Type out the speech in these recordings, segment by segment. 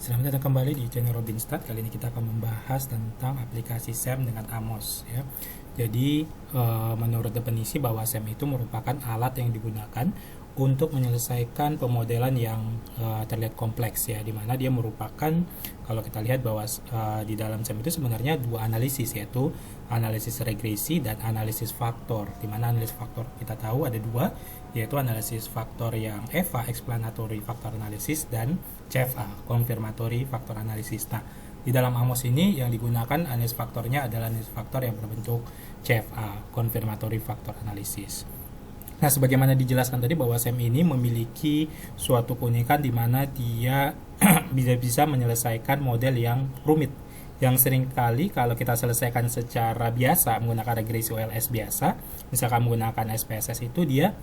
Selamat datang kembali di channel Robinstat. Kali ini kita akan membahas tentang aplikasi SEM dengan Amos ya. Jadi menurut definisi bahwa SEM itu merupakan alat yang digunakan untuk menyelesaikan pemodelan yang terlihat kompleks ya, dimana dia merupakan, kalau kita lihat bahwa di dalam SEM itu sebenarnya dua analisis, yaitu analisis regresi dan analisis faktor. Dimana analisis faktor kita tahu ada dua, yaitu analisis faktor yang EVA, explanatory factor analysis, dan CFA, confirmatory factor analysis. Nah, di dalam Amos ini yang digunakan analisis faktornya adalah analisis faktor yang berbentuk CFA, confirmatory factor analysis. Nah, sebagaimana dijelaskan tadi bahwa SEM ini memiliki suatu keunikan di mana dia bisa menyelesaikan model yang rumit, yang seringkali kalau kita selesaikan secara biasa menggunakan regresi OLS biasa, misalkan menggunakan SPSS, itu dia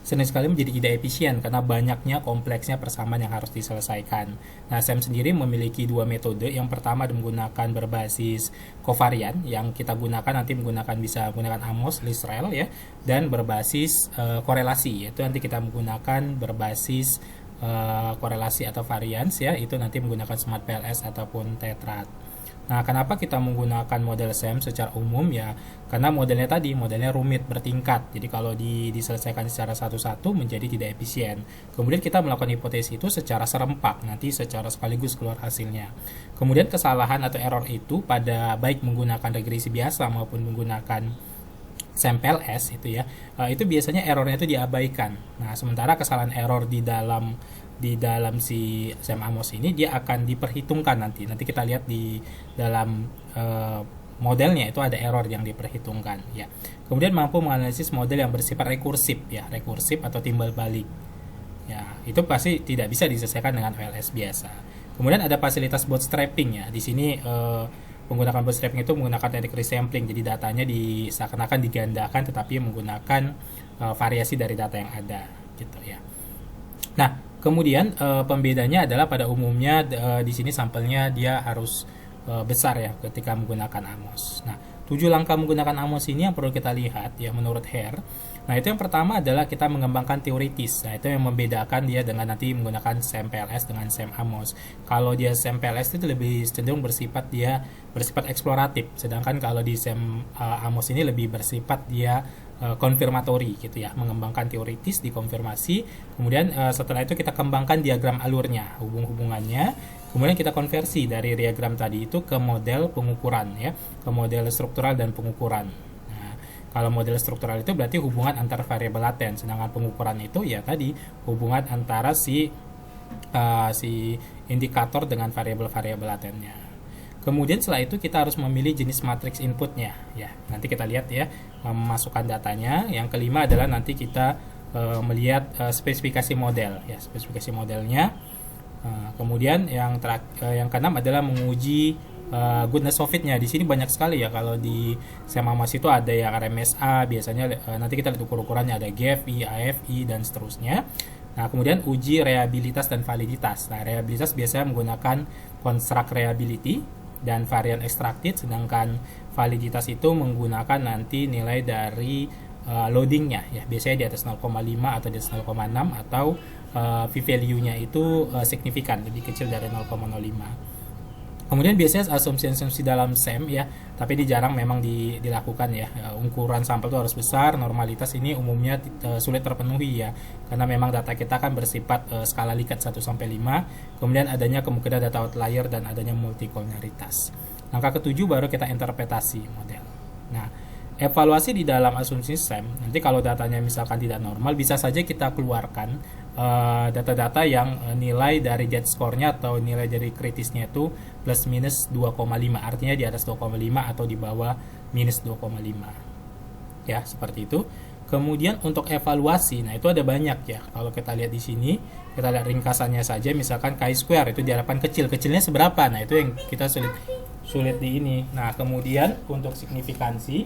sering sekali menjadi tidak efisien karena banyaknya kompleksnya persamaan yang harus diselesaikan. Nah, SEM sendiri memiliki dua metode. Yang pertama menggunakan berbasis kovarian, yang kita gunakan nanti bisa menggunakan Amos, Lisrel ya, dan berbasis korelasi, yaitu nanti kita menggunakan berbasis korelasi atau variance ya, itu nanti menggunakan Smart PLS ataupun Tetrad. Nah, kenapa kita menggunakan model SEM secara umum ya? Karena modelnya rumit bertingkat. Jadi kalau diselesaikan secara satu-satu menjadi tidak efisien. Kemudian kita melakukan hipotesis itu secara serempak, nanti secara sekaligus keluar hasilnya. Kemudian kesalahan atau error itu pada baik menggunakan regresi biasa maupun menggunakan SEM PLS itu ya, itu biasanya errornya itu diabaikan. Nah, sementara kesalahan error di dalam si SEM Amos ini dia akan diperhitungkan nanti kita lihat di dalam modelnya itu ada error yang diperhitungkan ya. Kemudian mampu menganalisis model yang bersifat rekursif atau timbal balik ya, itu pasti tidak bisa diselesaikan dengan OLS biasa. Kemudian ada fasilitas bootstrapping ya. Di sini menggunakan bootstrapping itu menggunakan teknik resampling, jadi datanya seakan-akan digandakan tetapi menggunakan variasi dari data yang ada gitu ya. Nah, kemudian pembedanya adalah pada umumnya di sini sampelnya dia harus besar ya ketika menggunakan Amos. Nah, 7 langkah menggunakan Amos ini yang perlu kita lihat ya menurut Hare. Nah, itu yang pertama adalah kita mengembangkan teoritis. Nah, itu yang membedakan dia dengan nanti menggunakan SEM PLS dengan SEM Amos. Kalau dia SEM PLS itu lebih cenderung bersifat eksploratif, sedangkan kalau di SEM Amos ini lebih bersifat dia konfirmatori gitu ya, mengembangkan teoritis, dikonfirmasi, kemudian setelah itu kita kembangkan diagram alurnya, hubungannya, kemudian kita konversi dari diagram tadi itu ke model pengukuran ya, ke model struktural dan pengukuran. Nah, kalau model struktural itu berarti hubungan antar variabel laten, sedangkan pengukuran itu ya tadi hubungan antara si indikator dengan variabel-variabel latennya. Kemudian setelah itu kita harus memilih jenis matriks inputnya ya. Nanti kita lihat ya, memasukkan datanya. Yang kelima adalah nanti kita melihat spesifikasi model ya, spesifikasi modelnya. Kemudian yang keenam adalah menguji goodness of fit-nya. Di sini banyak sekali ya, kalau di SEM Amos itu ada yang RMSA, biasanya nanti kita lihat ukur-ukurannya ada GFI, AFI dan seterusnya. Nah, kemudian uji reliabilitas dan validitas. Nah, reliabilitas biasanya menggunakan construct reliability dan varian extracted, sedangkan validitas itu menggunakan nanti nilai dari loadingnya ya, biasanya di atas 0,5 atau di atas 0,6 atau p-value-nya itu signifikan, lebih kecil dari 0,05. Kemudian biasanya asumsi-asumsi dalam SEM ya, tapi ini jarang memang dilakukan ya. Ukuran sampel itu harus besar, normalitas ini umumnya sulit terpenuhi ya, karena memang data kita kan bersifat skala Likert 1-5, kemudian adanya kemungkinan data outlier dan adanya multikolonialitas. Langkah ketujuh baru kita interpretasi model. Nah, evaluasi di dalam asumsi SEM, nanti kalau datanya misalkan tidak normal, bisa saja kita keluarkan data-data yang nilai dari z-score-nya atau nilai dari kritisnya itu plus minus 2,5, artinya di atas 2,5 atau di bawah minus 2,5 ya, seperti itu. Kemudian untuk evaluasi, nah itu ada banyak ya. Kalau kita lihat di sini, kita lihat ringkasannya saja, misalkan chi-square itu diharapkan kecilnya seberapa, nah itu yang kita sulit di ini. Nah, kemudian untuk signifikansi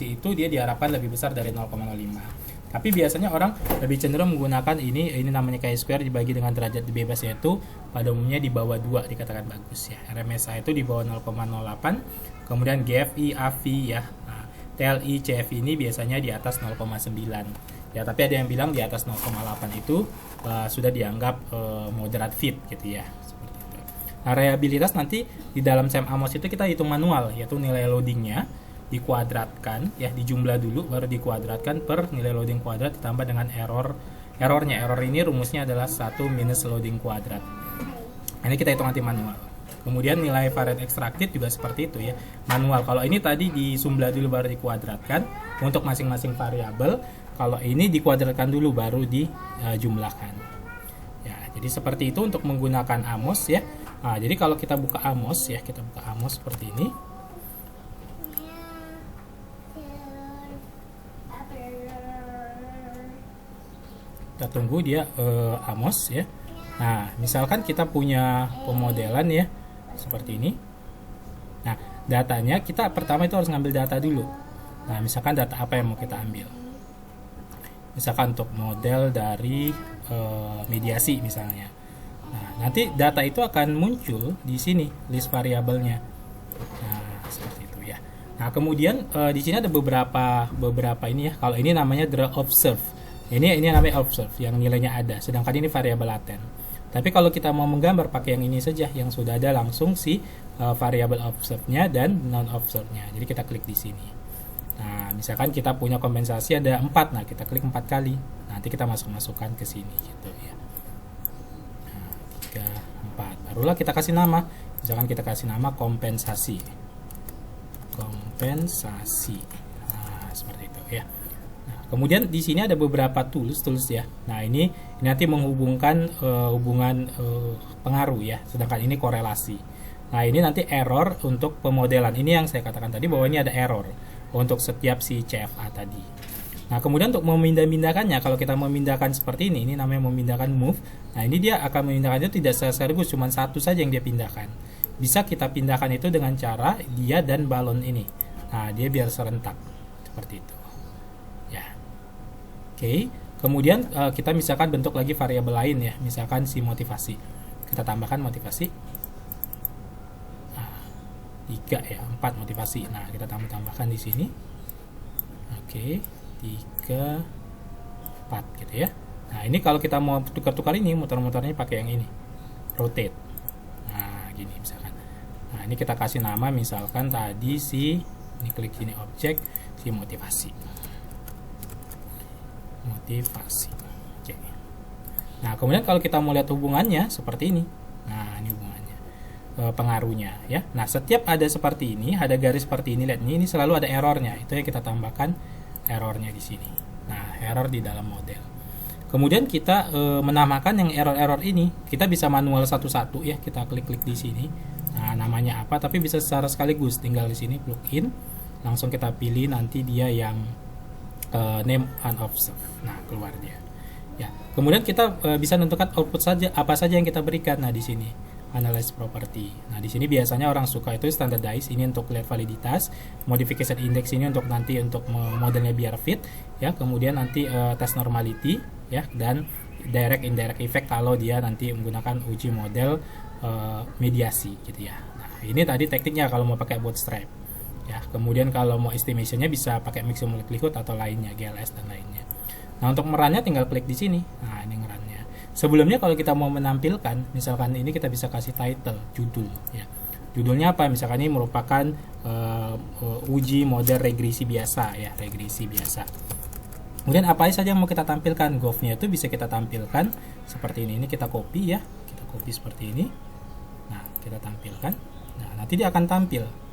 itu dia diharapkan lebih besar dari 0,05. Tapi biasanya orang lebih cenderung menggunakan ini namanya chi-square dibagi dengan derajat bebas, yaitu pada umumnya di bawah 2 dikatakan bagus ya. RMSA itu di bawah 0,08, kemudian GFI, AFI ya. Nah, TLI, CFI ini biasanya di atas 0,9. Ya, tapi ada yang bilang di atas 0,8 itu sudah dianggap moderate fit gitu ya. Seperti itu. Nah, reliabilitas nanti di dalam SEM AMOS itu kita hitung manual, yaitu nilai loadingnya dikuadratkan, ya dijumlah dulu baru dikuadratkan per nilai loading kuadrat ditambah dengan errornya. Error ini rumusnya adalah 1 minus loading kuadrat. Ini kita hitung nanti manual. Kemudian nilai varian extracted juga seperti itu ya, manual. Kalau ini tadi disumlah dulu baru dikuadratkan untuk masing-masing variabel. Kalau ini dikuadratkan dulu baru dijumlahkan. Ya, jadi seperti itu untuk menggunakan AMOS ya. Nah, jadi kalau kita buka AMOS ya, kita buka AMOS seperti ini. Kita tunggu dia AMOS ya. Nah, misalkan kita punya pemodelan ya seperti ini. Nah, datanya kita pertama itu harus ngambil data dulu. Nah, misalkan data apa yang mau kita ambil? Misalkan untuk model dari mediasi misalnya. Nah, nanti data itu akan muncul di sini list variabelnya. Nah, seperti itu ya. Nah, kemudian di sini ada beberapa ini ya. Kalau ini namanya draw observe. Ini namanya observe yang nilainya ada, sedangkan ini variabel laten. Tapi kalau kita mau menggambar pakai yang ini saja, yang sudah ada langsung si variabel observe-nya dan non observe-nya. Jadi kita klik di sini. Nah, misalkan kita punya kompensasi ada 4, nah kita klik 4 kali. Nanti kita masukkan ke sini gitu ya. Nah, 3, 4. Barulah kita kasih nama. Misalkan kita kasih nama kompensasi. Kompensasi. Nah, seperti itu ya. Kemudian di sini ada beberapa tools ya. Nah, ini nanti menghubungkan hubungan pengaruh ya, sedangkan ini korelasi. Nah, ini nanti error untuk pemodelan. Ini yang saya katakan tadi bahwa ini ada error untuk setiap si CFA tadi. Nah, kemudian untuk memindah-mindahkannya, kalau kita memindahkan seperti ini namanya memindahkan move. Nah, ini dia akan memindahkan itu tidak sekaligus, cuma satu saja yang dia pindahkan. Bisa kita pindahkan itu dengan cara dia dan balon ini. Nah, dia biar serentak seperti itu. Oke, kemudian kita misalkan bentuk lagi variabel lain ya, misalkan si motivasi. Kita tambahkan motivasi. Nah, 3 ya, 4 motivasi. Nah, kita tambahkan di sini. Oke, 3, 4 gitu ya. Nah, ini kalau kita mau tukar-tukar ini, muter-muternya pakai yang ini. Rotate. Nah, gini misalkan. Nah, ini kita kasih nama misalkan tadi ini klik sini objek si motivasi. Oke. Nah, kemudian kalau kita mau lihat hubungannya seperti ini. Nah, ini hubungannya, pengaruhnya ya. Nah, setiap ada seperti ini, ada garis seperti ini, lihat ini selalu ada errornya. Itu yang kita tambahkan errornya di sini. Nah, error di dalam model. Kemudian kita menamakan yang error-error ini. Kita bisa manual satu-satu ya. Kita klik-klik di sini. Nah, namanya apa? Tapi bisa secara sekaligus. Tinggal di sini plugin, langsung kita pilih nanti dia yang name unobserved. Nah, keluar dia. Ya. Kemudian kita bisa menentukan output saja apa saja yang kita berikan. Nah, di sini analyze property. Nah, di sini biasanya orang suka itu standardize, ini untuk lihat validitas, modification index ini untuk nanti untuk modelnya biar fit ya. Kemudian nanti test normality ya, dan direct indirect effect kalau dia nanti menggunakan uji model mediasi gitu ya. Nah, ini tadi tekniknya kalau mau pakai bootstrap. Ya, kemudian kalau mau estimationnya bisa pakai maximum likelihood atau lainnya, GLS dan lainnya. Nah, untuk merannya tinggal klik di sini. Nah, ini ngerannya. Sebelumnya kalau kita mau menampilkan, misalkan ini kita bisa kasih title, judul ya. Judulnya apa? Misalkan ini merupakan uji model regresi biasa ya, regresi biasa. Kemudian apa saja yang mau kita tampilkan? Graph-nya itu bisa kita tampilkan seperti ini. Ini kita copy ya. Kita copy seperti ini. Nah, kita tampilkan. Nah, nanti dia akan tampil.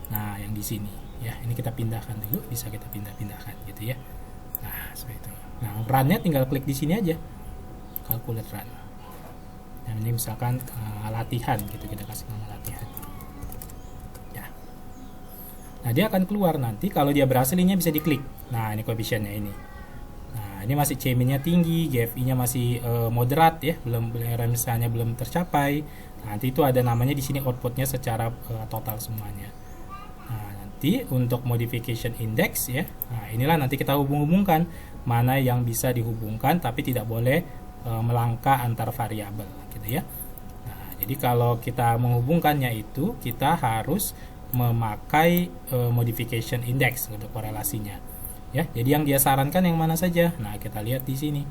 Nah, yang di sini ya, ini kita pindahkan dulu, bisa kita pindah-pindahkan gitu ya. Nah, seperti itu. Nah, run-nya tinggal klik di sini aja, calculate run. Nah, ini misalkan latihan gitu, kita kasih nama latihan. Ya. Nah, dia akan keluar nanti kalau dia berhasil ini bisa diklik. Nah, ini koefisiennya ini. Nah, ini masih C-nya tinggi, GFI-nya masih moderat ya, misalnya belum tercapai. Nah, nanti itu ada namanya di sini outputnya secara total semuanya. Untuk modification index ya, nah inilah nanti kita hubung-hubungkan mana yang bisa dihubungkan tapi tidak boleh melangkah antar variabel gitu ya. Nah, jadi kalau kita menghubungkannya itu kita harus memakai modification index untuk korelasinya Ya, jadi yang dia sarankan yang mana saja? Nah, kita lihat di sini.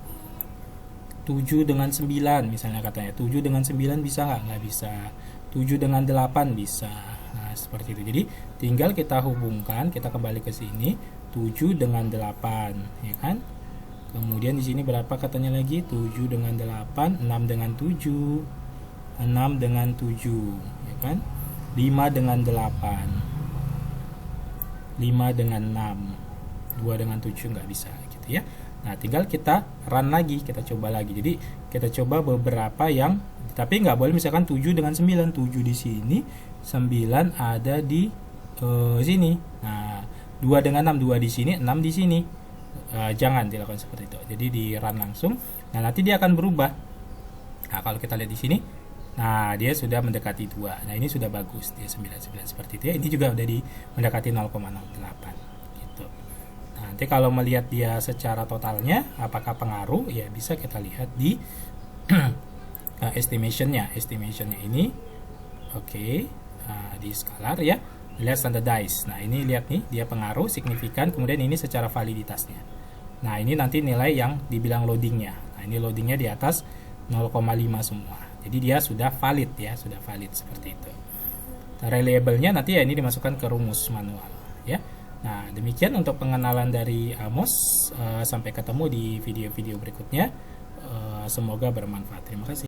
7 dengan 9 misalnya katanya. 7 dengan 9 bisa nggak? Nggak bisa. 7 dengan 8 bisa. Nah, seperti itu. Jadi, tinggal kita hubungkan, kita kembali ke sini. 7 dengan 8, ya kan? Kemudian di sini berapa katanya lagi? 7 dengan 8, 6 dengan 7. 6 dengan 7, ya kan? 5 dengan 8. 5 dengan 6. 2 dengan 7 nggak bisa gitu ya. Nah, tinggal kita run lagi, kita coba lagi. Jadi kita coba beberapa yang, tapi nggak boleh misalkan 7 dengan 9. 7 di sini, 9 ada di sini. Nah, 2 dengan 6, 2 di sini, 6 di sini. Jangan dilakukan seperti itu. Jadi di run langsung. Nah, nanti dia akan berubah. Nah, kalau kita lihat di sini, nah dia sudah mendekati 2. Nah, ini sudah bagus, dia 99 seperti itu ya. Ini juga udah mendekati 0,08. Nanti kalau melihat dia secara totalnya apakah pengaruh, ya bisa kita lihat di estimationnya ini di scalar ya, lihat standardize. Nah, ini lihat nih, dia pengaruh signifikan, kemudian ini secara validitasnya. Nah, ini nanti nilai yang dibilang loadingnya. Nah, ini loadingnya di atas 0,5 semua, jadi dia sudah valid ya, sudah valid seperti itu. Nah, reliable-nya nanti ya ini dimasukkan ke rumus manual ya. Nah, demikian untuk pengenalan dari Amos. Sampai ketemu di video-video berikutnya. Semoga bermanfaat. Terima kasih.